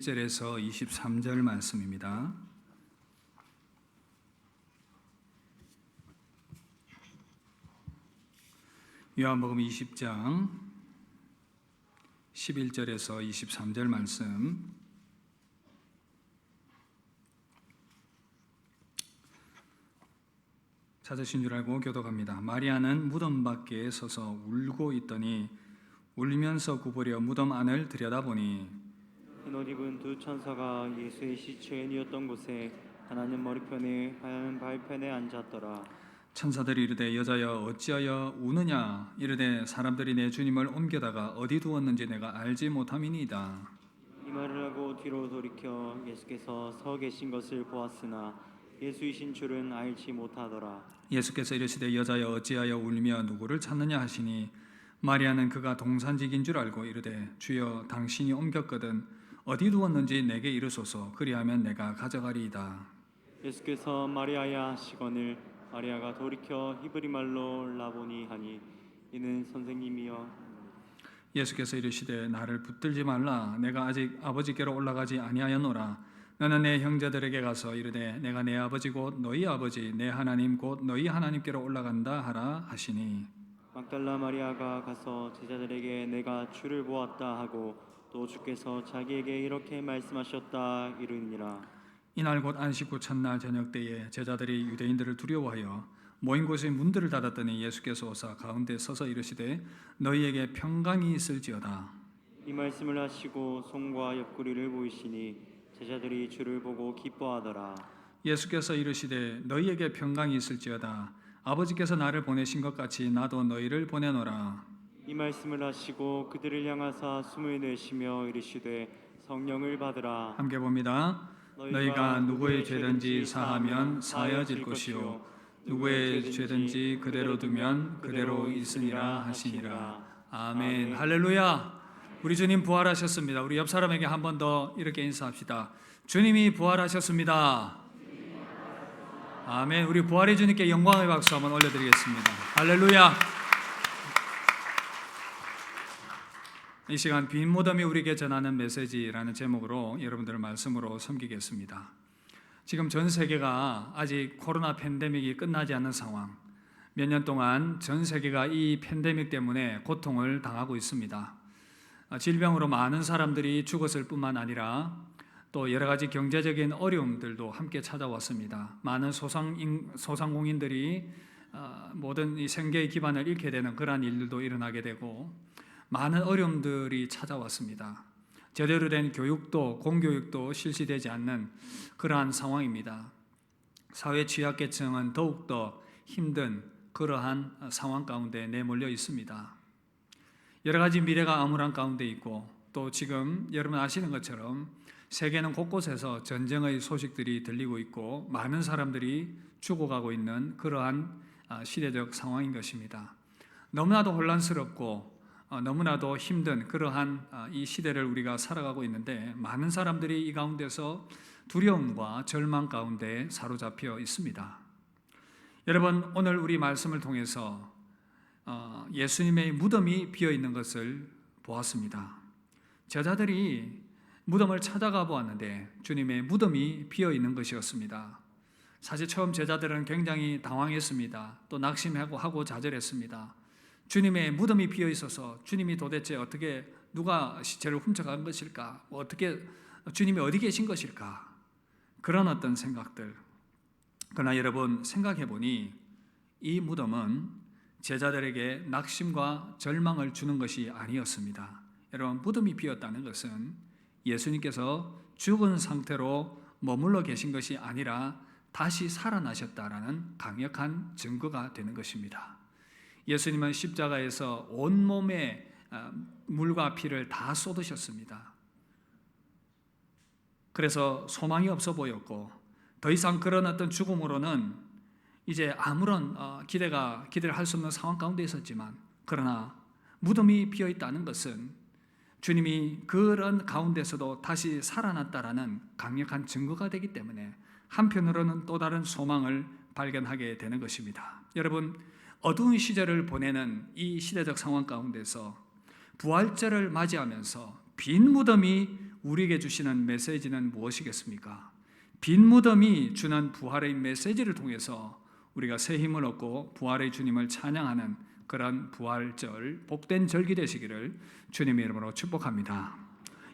1절에서 23절 말씀입니다. 요한복음 20장 11절에서 23절 말씀. 찾으신 줄 알고 교독합니다. 마리아는 무덤 밖에 서서 울고 있더니 울면서 구부려 무덤 안을 들여다보니 흰옷 입은 두 천사가 예수의 시체이었던 곳에 하나는 머리편에 하나는 발편에 앉았더라. 천사들이 이르되 여자여 어찌하여 우느냐 이르되 사람들이 내 주님을 옮겨다가 어디 두었는지 내가 알지 못함이니이다. 이 말을 하고 뒤로 돌이켜 예수께서 서 계신 것을 보았으나 예수이신 줄은 알지 못하더라. 예수께서 이르시되 여자여 어찌하여 울며 누구를 찾느냐 하시니 마리아는 그가 동산직인 줄 알고 이르되 주여 당신이 옮겼거든 어디 두었는지 내게 이르소서 그리하면 내가 가져가리이다. 예수께서 마리아야 하시거늘 마리아가 돌이켜 히브리 말로 라보니 하니 이는 선생님이여. 예수께서 이르시되 나를 붙들지 말라 내가 아직 아버지께로 올라가지 아니하였노라. 너는 내 형제들에게 가서 이르되 내가 내 아버지 곧 너희 아버지 내 하나님 곧 너희 하나님께로 올라간다 하라 하시니 막달라 마리아가 가서 제자들에게 내가 주를 보았다 하고 또 주께서 자기에게 이렇게 말씀하셨다 이르니라. 이날 곧 안식 후 첫날 저녁 때에 제자들이 유대인들을 두려워하여 모인 곳의 문들을 닫았더니 예수께서 오사 가운데 서서 이르시되 너희에게 평강이 있을지어다. 이 말씀을 하시고 손과 옆구리를 보이시니 제자들이 주를 보고 기뻐하더라. 예수께서 이르시되 너희에게 평강이 있을지어다. 아버지께서 나를 보내신 것 같이 나도 너희를 보내노라. 이 말씀을 하시고 그들을 향하사 숨을 내쉬며 이르시되 성령을 받으라. 함께 봅니다. 너희가 누구의 죄든지 사하면 사하여질 것이요 누구의 죄든지 그대로 두면 그대로 있으리라 하시니라. 아멘. 할렐루야. 우리 주님 부활하셨습니다. 우리 옆 사람에게 한 번 더 이렇게 인사합시다. 주님이 부활하셨습니다. 아멘. 우리 부활의 주님께 영광의 박수 한번 올려드리겠습니다. 할렐루야. 이 시간 빈 무덤이 우리에게 전하는 메시지라는 제목으로 여러분들을 말씀으로 섬기겠습니다. 지금 전 세계가 아직 코로나 팬데믹이 끝나지 않는 상황, 몇 년 동안 전 세계가 이 팬데믹 때문에 고통을 당하고 있습니다. 질병으로 많은 사람들이 죽었을 뿐만 아니라 또 여러 가지 경제적인 어려움들도 함께 찾아왔습니다. 많은 소상공인들이 모든 이 생계의 기반을 잃게 되는 그러한 일들도 일어나게 되고 많은 어려움들이 찾아왔습니다. 제대로 된 교육도 공교육도 실시되지 않는 그러한 상황입니다. 사회 취약계층은 더욱더 힘든 그러한 상황 가운데 내몰려 있습니다. 여러 가지 미래가 암울한 가운데 있고 또 지금 여러분 아시는 것처럼 세계는 곳곳에서 전쟁의 소식들이 들리고 있고 많은 사람들이 죽어가고 있는 그러한 시대적 상황인 것입니다. 너무나도 혼란스럽고 너무나도 힘든 그러한 이 시대를 우리가 살아가고 있는데 많은 사람들이 이 가운데서 두려움과 절망 가운데 사로잡혀 있습니다. 여러분 오늘 우리 말씀을 통해서 예수님의 무덤이 비어 있는 것을 보았습니다. 제자들이 무덤을 찾아가 보았는데 주님의 무덤이 비어 있는 것이었습니다. 사실 처음 제자들은 굉장히 당황했습니다. 또 낙심하고 좌절했습니다. 주님의 무덤이 비어 있어서 주님이 도대체 어떻게 누가 시체를 훔쳐간 것일까? 어떻게 주님이 어디 계신 것일까? 그런 어떤 생각들. 그러나 여러분 생각해 보니 이 무덤은 제자들에게 낙심과 절망을 주는 것이 아니었습니다. 여러분 무덤이 비었다는 것은 예수님께서 죽은 상태로 머물러 계신 것이 아니라 다시 살아나셨다라는 강력한 증거가 되는 것입니다. 예수님은 십자가에서 온몸에 물과 피를 다 쏟으셨습니다. 그래서 소망이 없어 보였고 더 이상 그런 어떤 죽음으로는 이제 아무런 기대를 할 수 없는 상황 가운데 있었지만 그러나 무덤이 비어 있다는 것은 주님이 그런 가운데서도 다시 살아났다라는 강력한 증거가 되기 때문에 한편으로는 또 다른 소망을 발견하게 되는 것입니다. 여러분 어두운 시절을 보내는 이 시대적 상황 가운데서 부활절을 맞이하면서 빈 무덤이 우리에게 주시는 메시지는 무엇이겠습니까? 빈 무덤이 주는 부활의 메시지를 통해서 우리가 새 힘을 얻고 부활의 주님을 찬양하는 그런 부활절, 복된 절기 되시기를 주님의 이름으로 축복합니다.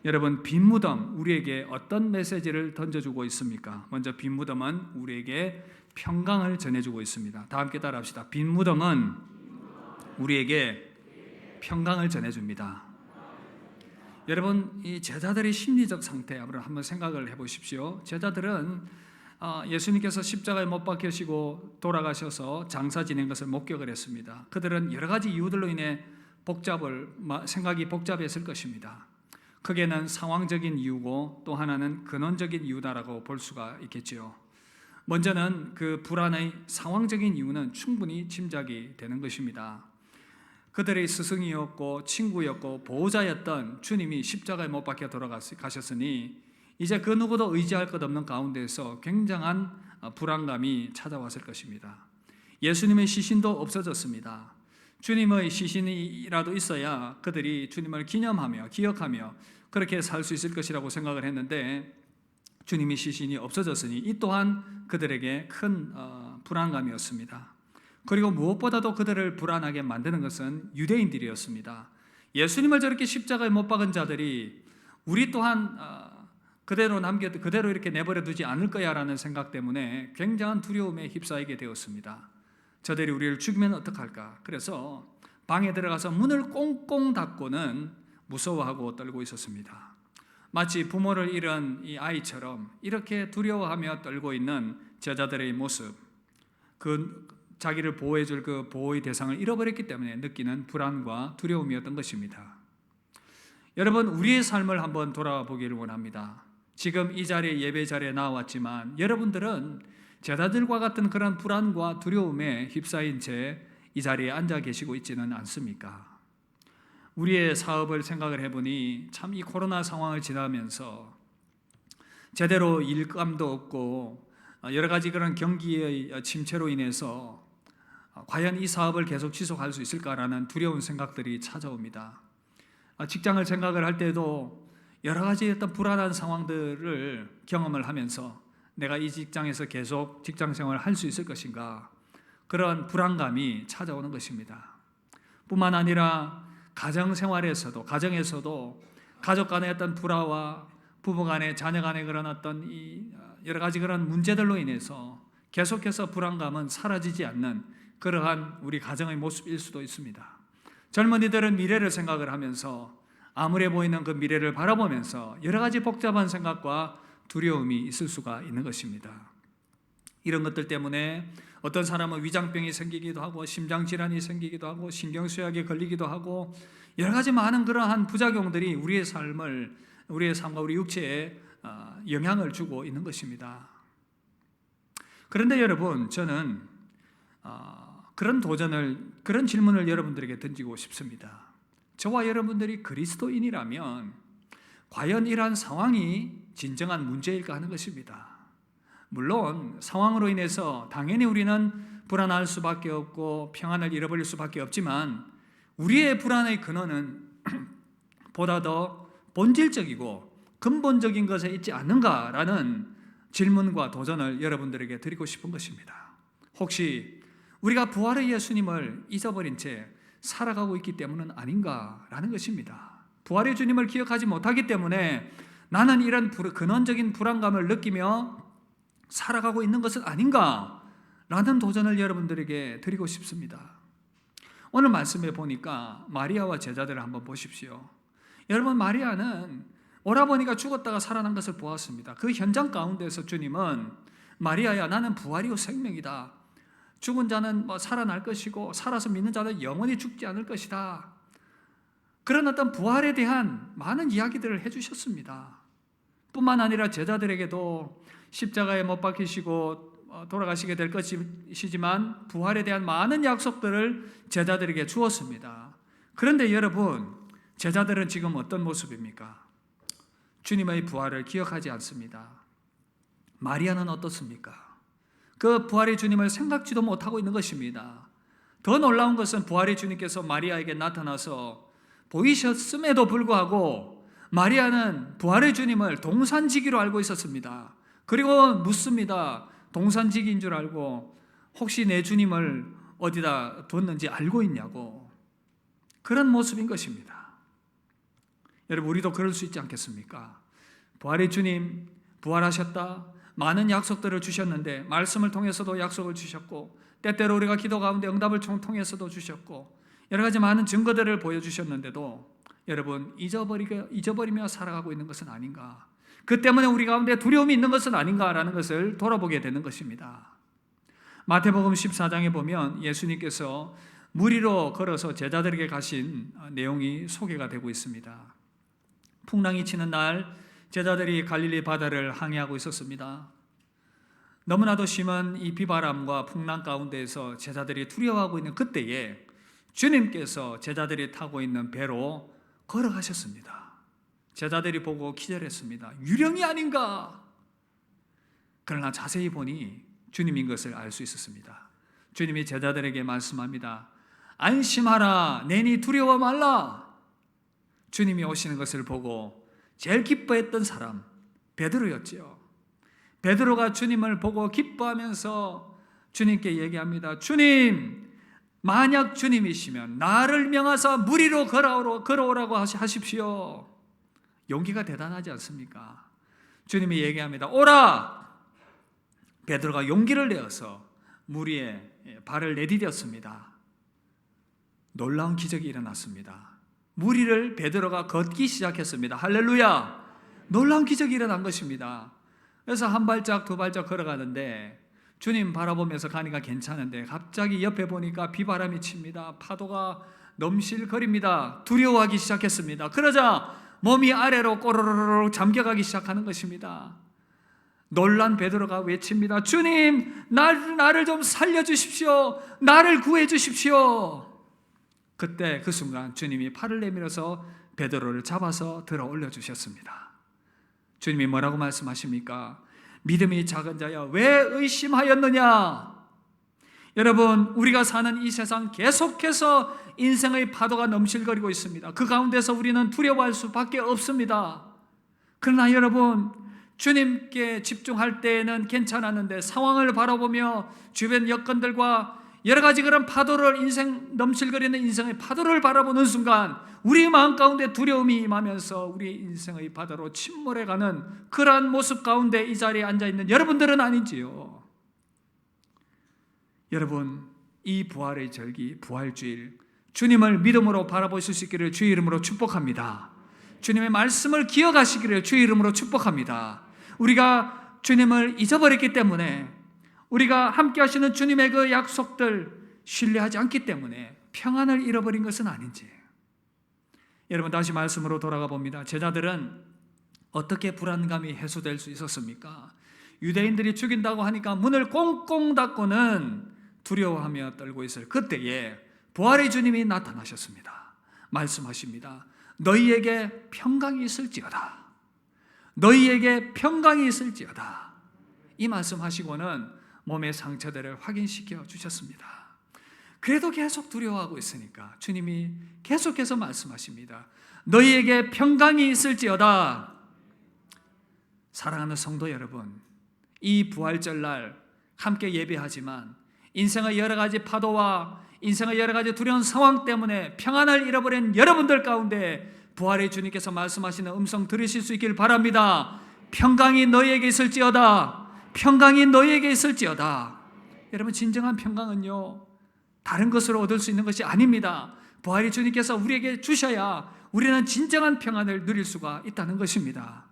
여러분, 빈 무덤 우리에게 어떤 메시지를 던져주고 있습니까? 먼저 빈 무덤은 우리에게 평강을 전해주고 있습니다. 다 함께 따라합시다. 빈 무덤은 우리에게 평강을 전해줍니다. 여러분, 이 제자들의 심리적 상태 한번 생각을 해보십시오. 제자들은 예수님께서 십자가에 못 박히시고 돌아가셔서 장사 지낸 것을 목격을 했습니다. 그들은 여러 가지 이유들로 인해 생각이 복잡했을 것입니다. 크게는 상황적인 이유고 또 하나는 근원적인 이유다라고 볼 수가 있겠지요. 먼저는 그 불안의 상황적인 이유는 충분히 짐작이 되는 것입니다. 그들의 스승이었고 친구였고 보호자였던 주님이 십자가에 못 박혀 돌아가셨으니 이제 그 누구도 의지할 것 없는 가운데에서 굉장한 불안감이 찾아왔을 것입니다. 예수님의 시신도 없어졌습니다. 주님의 시신이라도 있어야 그들이 주님을 기념하며 기억하며 그렇게 살 수 있을 것이라고 생각을 했는데 주님의 시신이 없어졌으니 이 또한 그들에게 큰 불안감이었습니다. 그리고 무엇보다도 그들을 불안하게 만드는 것은 유대인들이었습니다. 예수님을 저렇게 십자가에 못 박은 자들이 우리 또한 그대로 이렇게 내버려 두지 않을 거야라는 생각 때문에 굉장한 두려움에 휩싸이게 되었습니다. 저들이 우리를 죽이면 어떡할까? 그래서 방에 들어가서 문을 꽁꽁 닫고는 무서워하고 떨고 있었습니다. 마치 부모를 잃은 이 아이처럼 이렇게 두려워하며 떨고 있는 제자들의 모습, 자기를 보호해줄 그 보호의 대상을 잃어버렸기 때문에 느끼는 불안과 두려움이었던 것입니다. 여러분, 우리의 삶을 한번 돌아보기를 원합니다. 지금 이 자리에 예배 자리에 나왔지만 여러분들은 제자들과 같은 그런 불안과 두려움에 휩싸인 채 이 자리에 앉아 계시고 있지는 않습니까? 우리의 사업을 생각을 해보니 참 이 코로나 상황을 지나면서 제대로 일감도 없고 여러 가지 그런 경기의 침체로 인해서 과연 이 사업을 계속 지속할 수 있을까라는 두려운 생각들이 찾아옵니다. 직장을 생각을 할 때도 여러 가지 어떤 불안한 상황들을 경험을 하면서 내가 이 직장에서 계속 직장 생활을 할 수 있을 것인가, 그런 불안감이 찾아오는 것입니다. 뿐만 아니라 가정에서도 가족 간의 어떤 불화와 부부 간의 자녀 간의 그런 어떤 이 여러 가지 그런 문제들로 인해서 계속해서 불안감은 사라지지 않는 그러한 우리 가정의 모습일 수도 있습니다. 젊은이들은 미래를 생각을 하면서 암울해 보이는 그 미래를 바라보면서 여러 가지 복잡한 생각과 두려움이 있을 수가 있는 것입니다. 이런 것들 때문에 어떤 사람은 위장병이 생기기도 하고 심장질환이 생기기도 하고 신경쇠약에 걸리기도 하고 여러 가지 많은 그러한 부작용들이 우리의 삶과 우리 육체에 영향을 주고 있는 것입니다. 그런데 여러분, 저는 그런 질문을 여러분들에게 던지고 싶습니다. 저와 여러분들이 그리스도인이라면 과연 이러한 상황이 진정한 문제일까 하는 것입니다. 물론 상황으로 인해서 당연히 우리는 불안할 수밖에 없고 평안을 잃어버릴 수밖에 없지만 우리의 불안의 근원은 보다 더 본질적이고 근본적인 것에 있지 않는가라는 질문과 도전을 여러분들에게 드리고 싶은 것입니다. 혹시 우리가 부활의 예수님을 잊어버린 채 살아가고 있기 때문은 아닌가라는 것입니다. 부활의 주님을 기억하지 못하기 때문에 나는 이런 근원적인 불안감을 느끼며 살아가고 있는 것은 아닌가라는 도전을 여러분들에게 드리고 싶습니다. 오늘 말씀에 보니까 마리아와 제자들을 한번 보십시오. 여러분, 마리아는 오라버니가 죽었다가 살아난 것을 보았습니다. 그 현장 가운데서 주님은 마리아야, 나는 부활이요 생명이다. 죽은 자는 살아날 것이고 살아서 믿는 자는 영원히 죽지 않을 것이다. 그런 어떤 부활에 대한 많은 이야기들을 해주셨습니다. 뿐만 아니라 제자들에게도 십자가에 못 박히시고 돌아가시게 될 것이지만 부활에 대한 많은 약속들을 제자들에게 주었습니다. 그런데 여러분, 제자들은 지금 어떤 모습입니까? 주님의 부활을 기억하지 않습니다. 마리아는 어떻습니까? 그 부활의 주님을 생각지도 못하고 있는 것입니다. 더 놀라운 것은 부활의 주님께서 마리아에게 나타나서 보이셨음에도 불구하고 마리아는 부활의 주님을 동산지기로 알고 있었습니다. 그리고 묻습니다. 동산지기인 줄 알고 혹시 내 주님을 어디다 뒀는지 알고 있냐고. 그런 모습인 것입니다. 여러분, 우리도 그럴 수 있지 않겠습니까? 부활의 주님, 부활하셨다. 많은 약속들을 주셨는데 말씀을 통해서도 약속을 주셨고, 때때로 우리가 기도 가운데 응답을 통해서도 주셨고, 여러 가지 많은 증거들을 보여주셨는데도 여러분, 잊어버리며 살아가고 있는 것은 아닌가? 그 때문에 우리 가운데 두려움이 있는 것은 아닌가라는 것을 돌아보게 되는 것입니다. 마태복음 14장에 보면 예수님께서 물 위로 걸어서 제자들에게 가신 내용이 소개가 되고 있습니다. 풍랑이 치는 날 제자들이 갈릴리 바다를 항해하고 있었습니다. 너무나도 심한 이 비바람과 풍랑 가운데에서 제자들이 두려워하고 있는 그때에 주님께서 제자들이 타고 있는 배로 걸어가셨습니다. 제자들이 보고 기절했습니다. 유령이 아닌가? 그러나 자세히 보니 주님인 것을 알 수 있었습니다. 주님이 제자들에게 말씀합니다. 안심하라, 내니 두려워 말라. 주님이 오시는 것을 보고 제일 기뻐했던 사람 베드로였지요. 베드로가 주님을 보고 기뻐하면서 주님께 얘기합니다. 주님, 만약 주님이시면 나를 명하사 물 위로 걸어오라고 하십시오. 용기가 대단하지 않습니까? 주님이 얘기합니다. 오라! 베드로가 용기를 내어서 물 위에 발을 내디뎠습니다. 놀라운 기적이 일어났습니다. 물 위를 베드로가 걷기 시작했습니다. 할렐루야! 놀라운 기적이 일어난 것입니다. 그래서 한 발짝 두 발짝 걸어가는데 주님 바라보면서 가니까 괜찮은데 갑자기 옆에 보니까 비바람이 칩니다. 파도가 넘실거립니다. 두려워하기 시작했습니다. 그러자 몸이 아래로 꼬르르르 잠겨가기 시작하는 것입니다. 놀란 베드로가 외칩니다. 주님, 나를 좀 살려주십시오. 나를 구해주십시오. 그때 그 순간 주님이 팔을 내밀어서 베드로를 잡아서 들어 올려주셨습니다. 주님이 뭐라고 말씀하십니까? 믿음이 작은 자야, 왜 의심하였느냐? 여러분, 우리가 사는 이 세상 계속해서 인생의 파도가 넘실거리고 있습니다. 그 가운데서 우리는 두려워할 수밖에 없습니다. 그러나 여러분, 주님께 집중할 때에는 괜찮았는데 상황을 바라보며 주변 여건들과 여러 가지 그런 파도를 넘실거리는 인생의 파도를 바라보는 순간 우리 마음 가운데 두려움이 임하면서 우리 인생의 바다로 침몰해가는 그러한 모습 가운데 이 자리에 앉아있는 여러분들은 아닌지요? 여러분, 이 부활의 절기, 부활주일, 주님을 믿음으로 바라보실 수 있기를 주의 이름으로 축복합니다. 주님의 말씀을 기억하시기를 주의 이름으로 축복합니다. 우리가 주님을 잊어버렸기 때문에, 우리가 함께 하시는 주님의 그 약속들 신뢰하지 않기 때문에 평안을 잃어버린 것은 아닌지. 여러분, 다시 말씀으로 돌아가 봅니다. 제자들은 어떻게 불안감이 해소될 수 있었습니까? 유대인들이 죽인다고 하니까 문을 꽁꽁 닫고는 두려워하며 떨고 있을 그때에 부활의 주님이 나타나셨습니다. 말씀하십니다. 너희에게 평강이 있을지어다. 너희에게 평강이 있을지어다. 이 말씀하시고는 몸의 상처들을 확인시켜 주셨습니다. 그래도 계속 두려워하고 있으니까 주님이 계속해서 말씀하십니다. 너희에게 평강이 있을지어다. 사랑하는 성도 여러분, 이 부활절 날 함께 예배하지만 인생의 여러 가지 파도와 인생의 여러 가지 두려운 상황 때문에 평안을 잃어버린 여러분들 가운데 부활의 주님께서 말씀하시는 음성 들으실 수 있길 바랍니다. 평강이 너희에게 있을지어다. 평강이 너희에게 있을지어다. 여러분, 진정한 평강은요, 다른 것으로 얻을 수 있는 것이 아닙니다. 부활의 주님께서 우리에게 주셔야 우리는 진정한 평안을 누릴 수가 있다는 것입니다.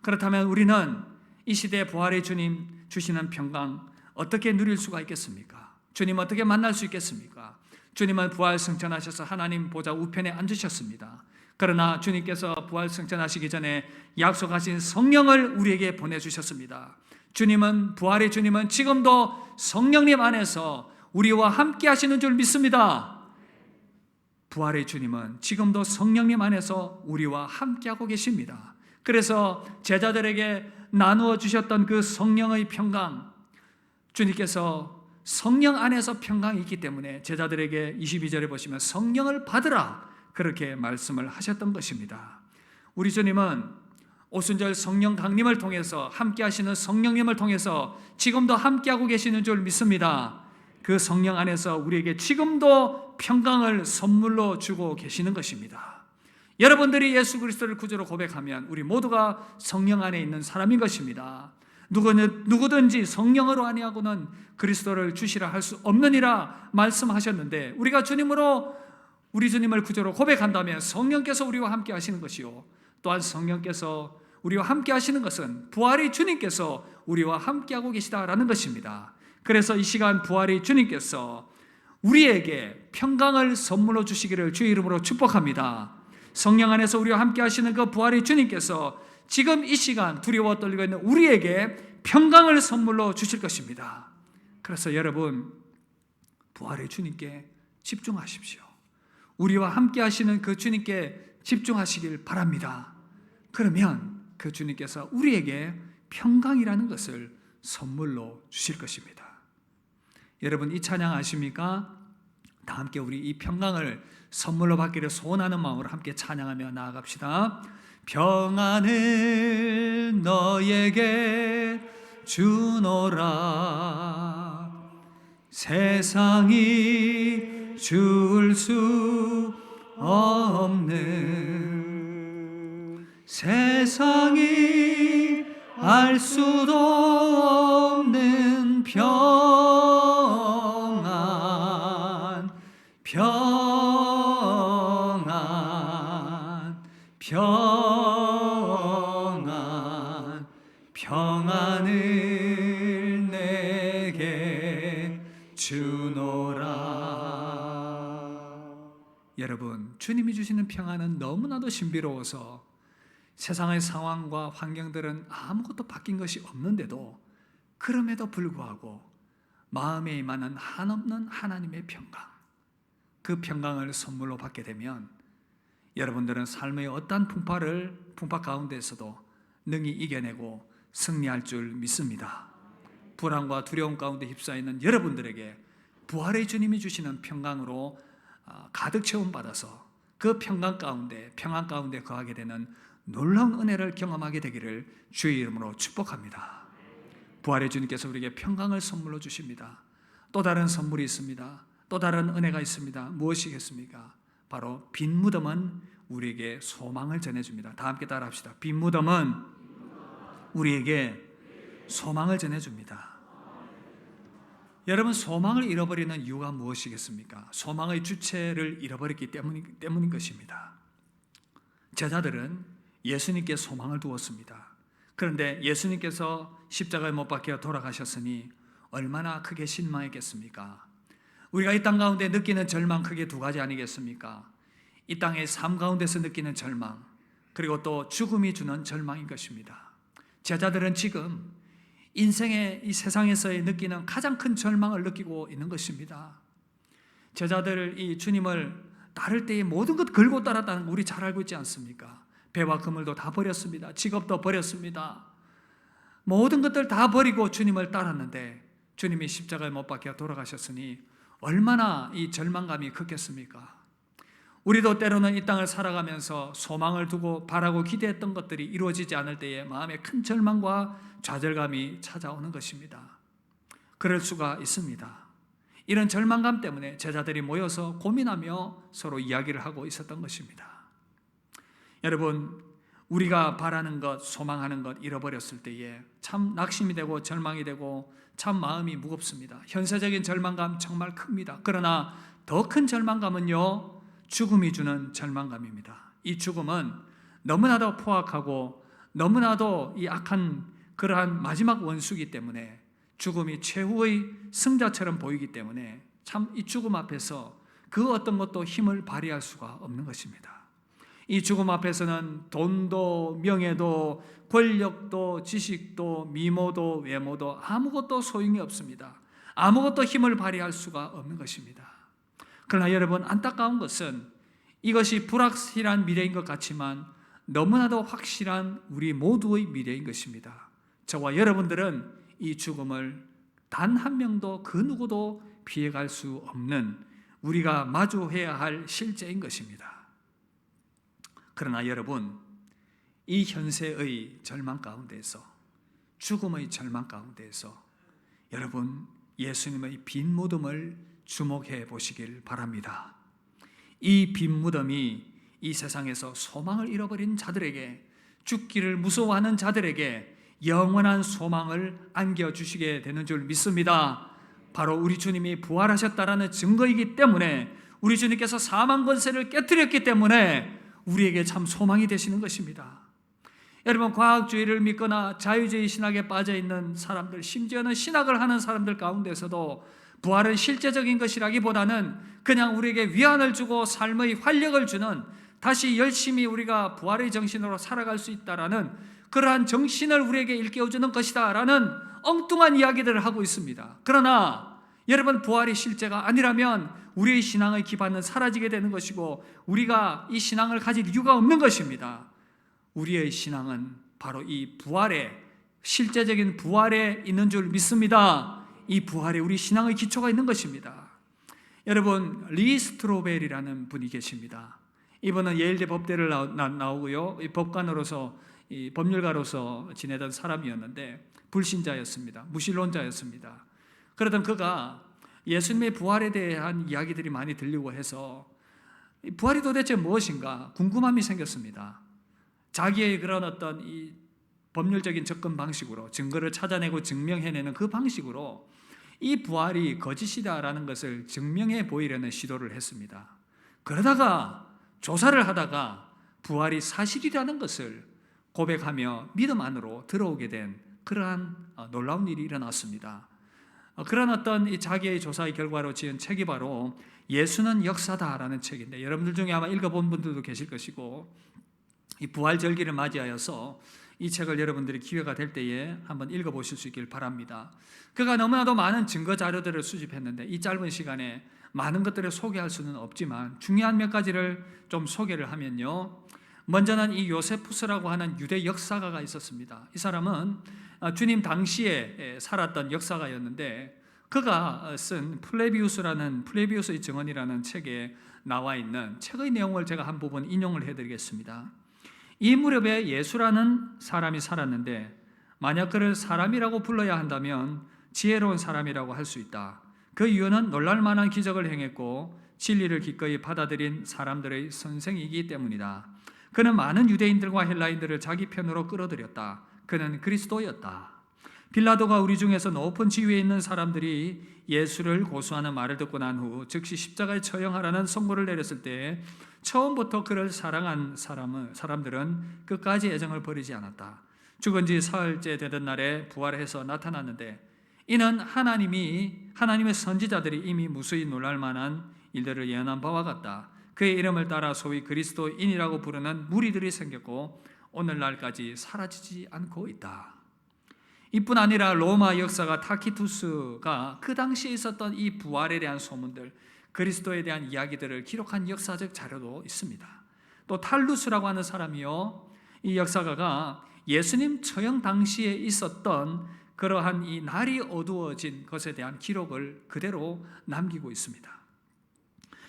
그렇다면 우리는 이 시대에 부활의 주님 주시는 평강 어떻게 누릴 수가 있겠습니까? 주님 어떻게 만날 수 있겠습니까? 주님은 부활 승천하셔서 하나님 보좌 우편에 앉으셨습니다. 그러나 주님께서 부활 승천하시기 전에 약속하신 성령을 우리에게 보내주셨습니다. 주님은, 부활의 주님은 지금도 성령님 안에서 우리와 함께 하시는 줄 믿습니다. 부활의 주님은 지금도 성령님 안에서 우리와 함께하고 계십니다. 그래서 제자들에게 나누어 주셨던 그 성령의 평강, 주님께서 성령 안에서 평강이 있기 때문에 제자들에게 22절에 보시면 성령을 받으라, 그렇게 말씀을 하셨던 것입니다. 우리 주님은 오순절 성령 강림을 통해서 함께 하시는 성령님을 통해서 지금도 함께하고 계시는 줄 믿습니다. 그 성령 안에서 우리에게 지금도 평강을 선물로 주고 계시는 것입니다. 여러분들이 예수 그리스도를 구주로 고백하면 우리 모두가 성령 안에 있는 사람인 것입니다. 누구든지 성령으로 아니하고는 그리스도를 주시라 할 수 없느니라 말씀하셨는데, 우리가 우리 주님을 구주로 고백한다면 성령께서 우리와 함께 하시는 것이요, 또한 성령께서 우리와 함께 하시는 것은 부활의 주님께서 우리와 함께하고 계시다라는 것입니다. 그래서 이 시간 부활의 주님께서 우리에게 평강을 선물로 주시기를 주의 이름으로 축복합니다. 성령 안에서 우리와 함께 하시는 그 부활의 주님께서 지금 이 시간 두려워 떨리고 있는 우리에게 평강을 선물로 주실 것입니다. 그래서 여러분, 부활의 주님께 집중하십시오. 우리와 함께 하시는 그 주님께 집중하시길 바랍니다. 그러면 그 주님께서 우리에게 평강이라는 것을 선물로 주실 것입니다. 여러분, 이 찬양 아십니까? 다 함께 우리 이 평강을 선물로 받기를 소원하는 마음으로 함께 찬양하며 나아갑시다. 평안을 너에게 주노라, 세상이 줄 수 없는, 세상이 알 수도 없는 평안, 평안, 평안, 평안을 내게 주노라. 여러분, 주님이 주시는 평안은 너무나도 신비로워서 세상의 상황과 환경들은 아무것도 바뀐 것이 없는데도, 그럼에도 불구하고 마음에 임하는 한없는 하나님의 평강, 그 평강을 선물로 받게 되면 여러분들은 삶의 어떠한 풍파 가운데에서도 능히 이겨내고 승리할 줄 믿습니다. 불안과 두려움 가운데 휩싸이는 여러분들에게 부활의 주님이 주시는 평강으로 가득 채움받아서 그 평안 가운데 거하게 되는 놀라운 은혜를 경험하게 되기를 주의 이름으로 축복합니다. 부활의 주님께서 우리에게 평강을 선물로 주십니다. 또 다른 선물이 있습니다. 또 다른 은혜가 있습니다. 무엇이겠습니까? 바로 빈 무덤은 우리에게 소망을 전해줍니다. 다 함께 따라합시다. 빈 무덤은 우리에게 소망을 전해줍니다. 여러분, 소망을 잃어버리는 이유가 무엇이겠습니까? 소망의 주체를 잃어버렸기 때문인 것입니다. 제자들은 예수님께 소망을 두었습니다. 그런데 예수님께서 십자가에 못 박혀 돌아가셨으니 얼마나 크게 실망했겠습니까? 우리가 이 땅 가운데 느끼는 절망 크게 두 가지 아니겠습니까? 이 땅의 삶 가운데서 느끼는 절망, 그리고 또 죽음이 주는 절망인 것입니다. 제자들은 지금 인생의 이 세상에서의 느끼는 가장 큰 절망을 느끼고 있는 것입니다. 제자들 이 주님을 따를 때에 모든 것 걸고 따랐다는 거 우리 잘 알고 있지 않습니까? 배와 그물도 다 버렸습니다. 직업도 버렸습니다. 모든 것들 다 버리고 주님을 따랐는데 주님이 십자가에 못 박혀 돌아가셨으니 얼마나 이 절망감이 컸겠습니까? 우리도 때로는 이 땅을 살아가면서 소망을 두고 바라고 기대했던 것들이 이루어지지 않을 때에 마음에 큰 절망과 좌절감이 찾아오는 것입니다. 그럴 수가 있습니다. 이런 절망감 때문에 제자들이 모여서 고민하며 서로 이야기를 하고 있었던 것입니다. 여러분, 우리가 바라는 것, 소망하는 것 잃어버렸을 때에 참 낙심이 되고 절망이 되고 참 마음이 무겁습니다. 현세적인 절망감 정말 큽니다. 그러나 더 큰 절망감은요, 죽음이 주는 절망감입니다. 이 죽음은 너무나도 포악하고 너무나도 이 악한 그러한 마지막 원수이기 때문에, 죽음이 최후의 승자처럼 보이기 때문에 참 이 죽음 앞에서 그 어떤 것도 힘을 발휘할 수가 없는 것입니다. 이 죽음 앞에서는 돈도 명예도 권력도 지식도 미모도 외모도 아무것도 소용이 없습니다. 아무것도 힘을 발휘할 수가 없는 것입니다. 그러나 여러분, 안타까운 것은 이것이 불확실한 미래인 것 같지만 너무나도 확실한 우리 모두의 미래인 것입니다. 저와 여러분들은 이 죽음을 단 한 명도 그 누구도 피해갈 수 없는 우리가 마주해야 할 실제인 것입니다. 그러나 여러분, 이 현세의 절망 가운데에서, 죽음의 절망 가운데에서 여러분 예수님의 빈 무덤을 주목해 보시길 바랍니다. 이 빈 무덤이 이 세상에서 소망을 잃어버린 자들에게, 죽기를 무서워하는 자들에게 영원한 소망을 안겨주시게 되는 줄 믿습니다. 바로 우리 주님이 부활하셨다라는 증거이기 때문에, 우리 주님께서 사망 권세를 깨뜨렸기 때문에 우리에게 참 소망이 되시는 것입니다. 여러분, 과학주의를 믿거나 자유주의 신학에 빠져 있는 사람들, 심지어는 신학을 하는 사람들 가운데서도 부활은 실제적인 것이라기보다는 그냥 우리에게 위안을 주고 삶의 활력을 주는, 다시 열심히 우리가 부활의 정신으로 살아갈 수 있다라는 그러한 정신을 우리에게 일깨워주는 것이다라는 엉뚱한 이야기들을 하고 있습니다. 그러나 여러분, 부활이 실제가 아니라면 우리의 신앙의 기반은 사라지게 되는 것이고 우리가 이 신앙을 가질 이유가 없는 것입니다. 우리의 신앙은 바로 이 부활에, 실제적인 부활에 있는 줄 믿습니다. 이 부활에 우리 신앙의 기초가 있는 것입니다. 여러분, 리 스트로벨이라는 분이 계십니다. 이분은 예일대 법대를 나오고요, 법관으로서, 법률가로서 지내던 사람이었는데 불신자였습니다. 무신론자였습니다. 그러던 그가 예수님의 부활에 대한 이야기들이 많이 들리고 해서 부활이 도대체 무엇인가 궁금함이 생겼습니다. 자기의 그런 어떤 이 법률적인 접근 방식으로 증거를 찾아내고 증명해내는 그 방식으로 이 부활이 거짓이다라는 것을 증명해 보이려는 시도를 했습니다. 그러다가 조사를 하다가 부활이 사실이라는 것을 고백하며 믿음 안으로 들어오게 된 그러한 놀라운 일이 일어났습니다. 그런 어떤 이 자기의 조사의 결과로 지은 책이 바로 예수는 역사다라는 책인데, 여러분들 중에 아마 읽어본 분들도 계실 것이고, 이 부활절기를 맞이하여서 이 책을 여러분들이 기회가 될 때에 한번 읽어보실 수 있길 바랍니다. 그가 너무나도 많은 증거 자료들을 수집했는데 이 짧은 시간에 많은 것들을 소개할 수는 없지만 중요한 몇 가지를 좀 소개를 하면요, 먼저는 이 요세푸스라고 하는 유대 역사가가 있었습니다. 이 사람은 주님 당시에 살았던 역사가였는데, 그가 쓴 플레비우스의 증언이라는 책에 나와 있는 책의 내용을 제가 한 부분 인용을 해드리겠습니다. 이 무렵에 예수라는 사람이 살았는데 만약 그를 사람이라고 불러야 한다면 지혜로운 사람이라고 할 수 있다. 그 이유는 놀랄만한 기적을 행했고 진리를 기꺼이 받아들인 사람들의 선생이기 때문이다. 그는 많은 유대인들과 헬라인들을 자기 편으로 끌어들였다. 그는 그리스도였다. 빌라도가 우리 중에서 높은 지위에 있는 사람들이 예수를 고소하는 말을 듣고 난 후 즉시 십자가에 처형하라는 선고를 내렸을 때 처음부터 그를 사랑한 사람들은 끝까지 애정을 버리지 않았다. 죽은 지 사흘째 되던 날에 부활해서 나타났는데 이는 하나님의 선지자들이 이미 무수히 놀랄 만한 일들을 예언한 바와 같다. 그의 이름을 따라 소위 그리스도인이라고 부르는 무리들이 생겼고 오늘날까지 사라지지 않고 있다. 이뿐 아니라 로마 역사가 타키투스가 그 당시에 있었던 이 부활에 대한 소문들, 그리스도에 대한 이야기들을 기록한 역사적 자료도 있습니다. 또 탈루스라고 하는 사람이요, 이 역사가가 예수님 처형 당시에 있었던 그러한 이 날이 어두워진 것에 대한 기록을 그대로 남기고 있습니다.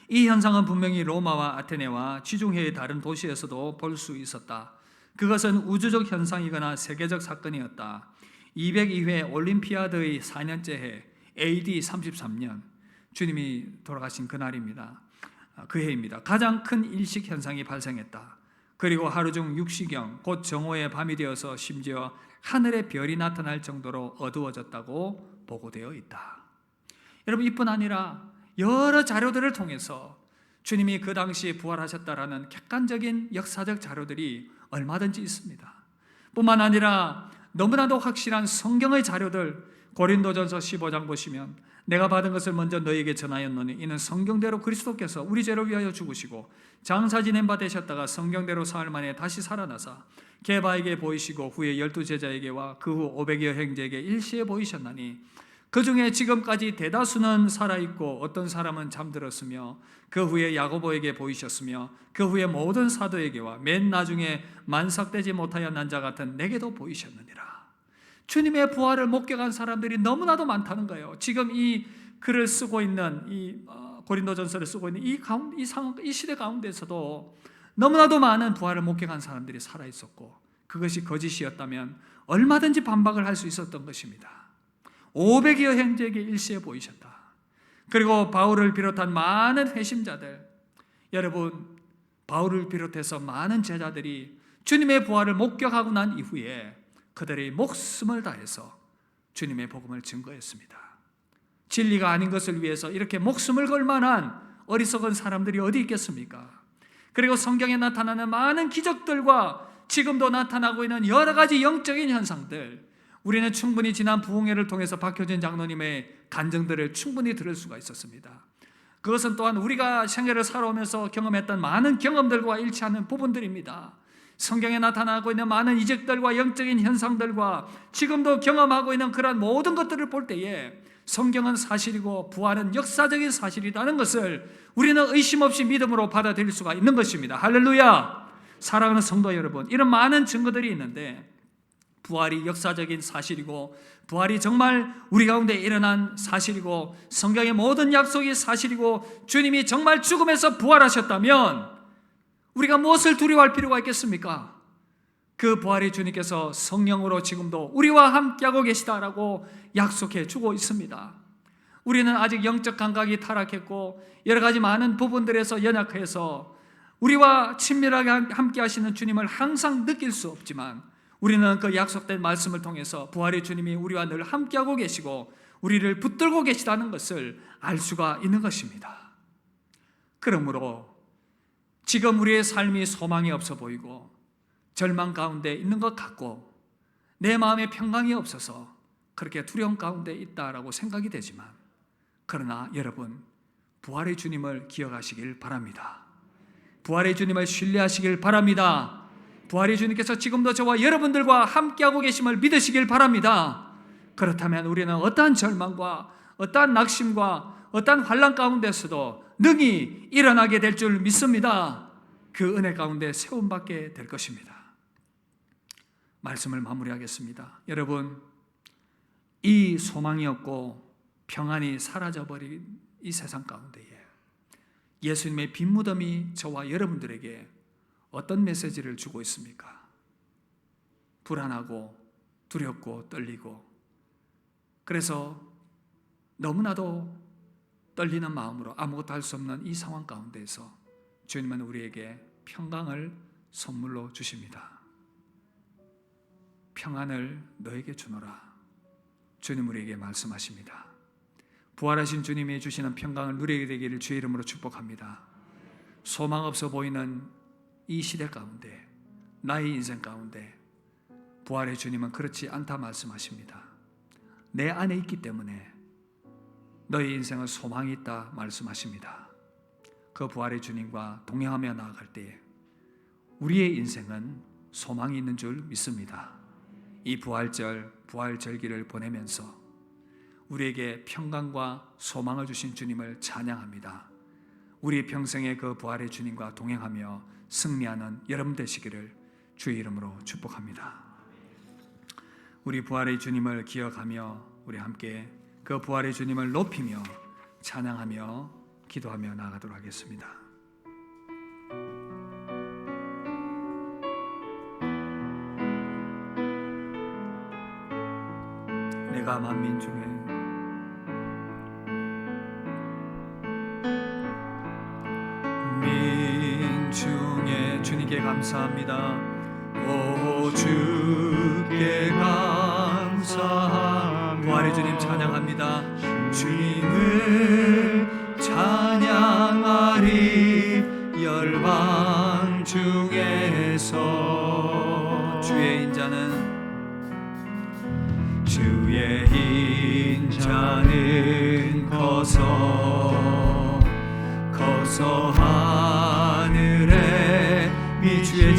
이 현상은 분명히 로마와 아테네와 지중해의 다른 도시에서도 볼 수 있었다. 그것은 우주적 현상이거나 세계적 사건이었다. 202회 올림피아드의 4년째 해 AD 33년 주님이 돌아가신 그날입니다. 그 해입니다. 가장 큰 일식 현상이 발생했다. 그리고 하루 중 6시경 곧 정오의 밤이 되어서 심지어 하늘에 별이 나타날 정도로 어두워졌다고 보고되어 있다. 여러분, 이뿐 아니라 여러 자료들을 통해서 주님이 그 당시에 부활하셨다라는 객관적인 역사적 자료들이 얼마든지 있습니다. 뿐만 아니라 너무나도 확실한 성경의 자료들, 고린도전서 15장 보시면 내가 받은 것을 먼저 너희에게 전하였노니 이는 성경대로 그리스도께서 우리 죄를 위하여 죽으시고 장사 지낸 바 되셨다가 성경대로 사흘 만에 다시 살아나사 게바에게 보이시고 후에 12제자에게와 그 후 500여 형제에게 일시에 보이셨나니 그 중에 지금까지 대다수는 살아있고 어떤 사람은 잠들었으며 그 후에 야고보에게 보이셨으며 그 후에 모든 사도에게와 맨 나중에 만삭되지 못하여 난 자 같은 내게도 보이셨느니라. 주님의 부활을 목격한 사람들이 너무나도 많다는 거예요. 지금 이 글을 쓰고 있는 이 고린도전서를 쓰고 있는 이 시대 가운데서도 너무나도 많은 부활을 목격한 사람들이 살아있었고 그것이 거짓이었다면 얼마든지 반박을 할 수 있었던 것입니다. 500여 형제에게 일시에 보이셨다. 그리고 바울을 비롯한 많은 회심자들, 여러분, 바울을 비롯해서 많은 제자들이 주님의 부활을 목격하고 난 이후에 그들의 목숨을 다해서 주님의 복음을 증거했습니다. 진리가 아닌 것을 위해서 이렇게 목숨을 걸 만한 어리석은 사람들이 어디 있겠습니까? 그리고 성경에 나타나는 많은 기적들과 지금도 나타나고 있는 여러 가지 영적인 현상들, 우리는 충분히 지난 부흥회를 통해서 박효진 장로님의 간증들을 충분히 들을 수가 있었습니다. 그것은 또한 우리가 생애를 살아오면서 경험했던 많은 경험들과 일치하는 부분들입니다. 성경에 나타나고 있는 많은 이적들과 영적인 현상들과 지금도 경험하고 있는 그런 모든 것들을 볼 때에 성경은 사실이고 부활은 역사적인 사실이라는 것을 우리는 의심 없이 믿음으로 받아들일 수가 있는 것입니다. 할렐루야! 사랑하는 성도 여러분, 이런 많은 증거들이 있는데 부활이 역사적인 사실이고 부활이 정말 우리 가운데 일어난 사실이고 성경의 모든 약속이 사실이고 주님이 정말 죽음에서 부활하셨다면 우리가 무엇을 두려워할 필요가 있겠습니까? 그 부활의 주님께서 성령으로 지금도 우리와 함께하고 계시다라고 약속해 주고 있습니다. 우리는 아직 영적 감각이 타락했고 여러 가지 많은 부분들에서 연약해서 우리와 친밀하게 함께 하시는 주님을 항상 느낄 수 없지만 우리는 그 약속된 말씀을 통해서 부활의 주님이 우리와 늘 함께하고 계시고 우리를 붙들고 계시다는 것을 알 수가 있는 것입니다. 그러므로 지금 우리의 삶이 소망이 없어 보이고 절망 가운데 있는 것 같고 내 마음에 평강이 없어서 그렇게 두려움 가운데 있다라고 생각이 되지만 그러나 여러분, 부활의 주님을 기억하시길 바랍니다. 부활의 주님을 신뢰하시길 바랍니다. 부활의 주님께서 지금도 저와 여러분들과 함께하고 계심을 믿으시길 바랍니다. 그렇다면 우리는 어떠한 절망과 어떠한 낙심과 어떠한 환난 가운데서도 능히 일어나게 될 줄 믿습니다. 그 은혜 가운데 세움받게 될 것입니다. 말씀을 마무리하겠습니다. 여러분, 이 소망이 없고 평안이 사라져버린 이 세상 가운데에 예수님의 빈 무덤이 저와 여러분들에게 어떤 메시지를 주고 있습니까? 불안하고 두렵고 떨리고 그래서 너무나도 떨리는 마음으로 아무것도 할 수 없는 이 상황 가운데에서 주님은 우리에게 평강을 선물로 주십니다. 평안을 너에게 주노라. 주님 우리에게 말씀하십니다. 부활하신 주님이 주시는 평강을 누리게 되기를 주의 이름으로 축복합니다. 소망 없어 보이는 이 시대 가운데, 나의 인생 가운데 부활의 주님은 그렇지 않다 말씀하십니다. 내 안에 있기 때문에 너의 인생은 소망이 있다 말씀하십니다. 그 부활의 주님과 동행하며 나아갈 때에 우리의 인생은 소망이 있는 줄 믿습니다. 이 부활절기를 보내면서 우리에게 평강과 소망을 주신 주님을 찬양합니다. 우리 평생에 그 부활의 주님과 동행하며 승리하는 여러분 되시기를 주의 이름으로 축복합니다. 우리 부활의 주님을 기억하며 우리 함께 그 부활의 주님을 높이며 찬양하며 기도하며 나아가도록 하겠습니다. 내가 만민 중에 주님께 감사합니다. 오 주께 감사하며 부활의 주님 찬양합니다. 주님을 찬양하리 열방 중에서 주의 인자는 커서 하늘에 주의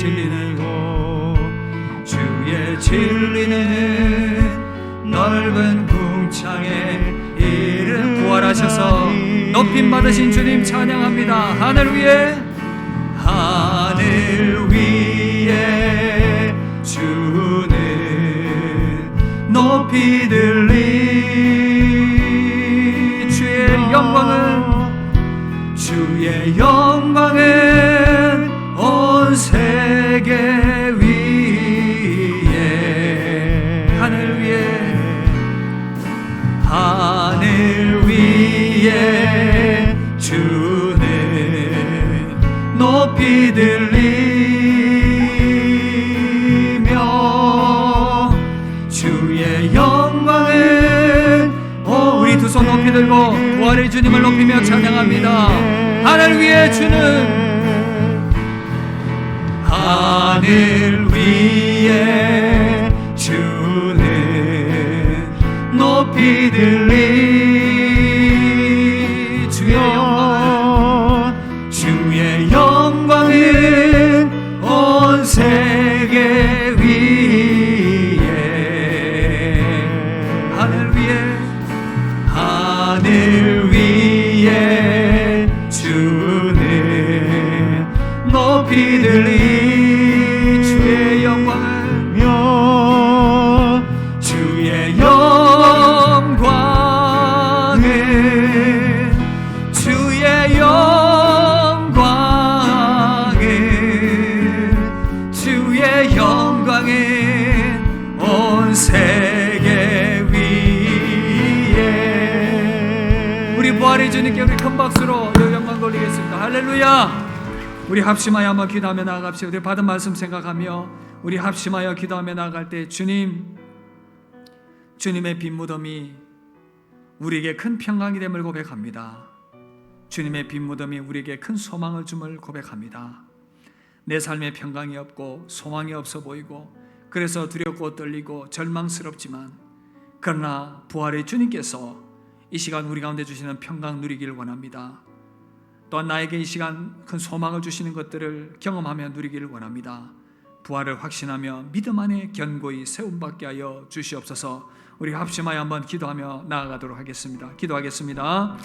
진리는 넓은 궁창에 이른 부활하셔서 높임 받으신 주님 찬양합니다. 하늘 위에 주는 높이 들리 주의 영광은 세계 위에 하늘 위에 주는 높이 들리며 주의 영광은 우리 두 손 높이 들고 부활의 주님을 높이며 찬양합니다. 하늘 위에 주는 높이 들리 주의 영광은 온 세계 위에 하늘 위에 주는 높이 들리 주의 영광은 온 세계 위에 우리 부활의 주님께 우리 큰 박수로 영광 돌리겠습니다. 할렐루야. 우리 합심하여 한번 기도하며 나아갑시다. 우리 받은 말씀 생각하며 우리 합심하여 기도하며 나아갈 때 주님의 빈 무덤이 우리에게 큰 평강이 됨을 고백합니다. 주님의 빈 무덤이 우리에게 큰 소망을 줌을 고백합니다. 내 삶에 평강이 없고 소망이 없어 보이고 그래서 두렵고 떨리고 절망스럽지만 그러나 부활의 주님께서 이 시간 우리 가운데 주시는 평강 누리기를 원합니다. 또한 나에게 이 시간 큰 소망을 주시는 것들을 경험하며 누리기를 원합니다. 부활을 확신하며 믿음 안에 견고히 세움받게 하여 주시옵소서. 우리 합심하여 한번 기도하며 나아가도록 하겠습니다. 기도하겠습니다.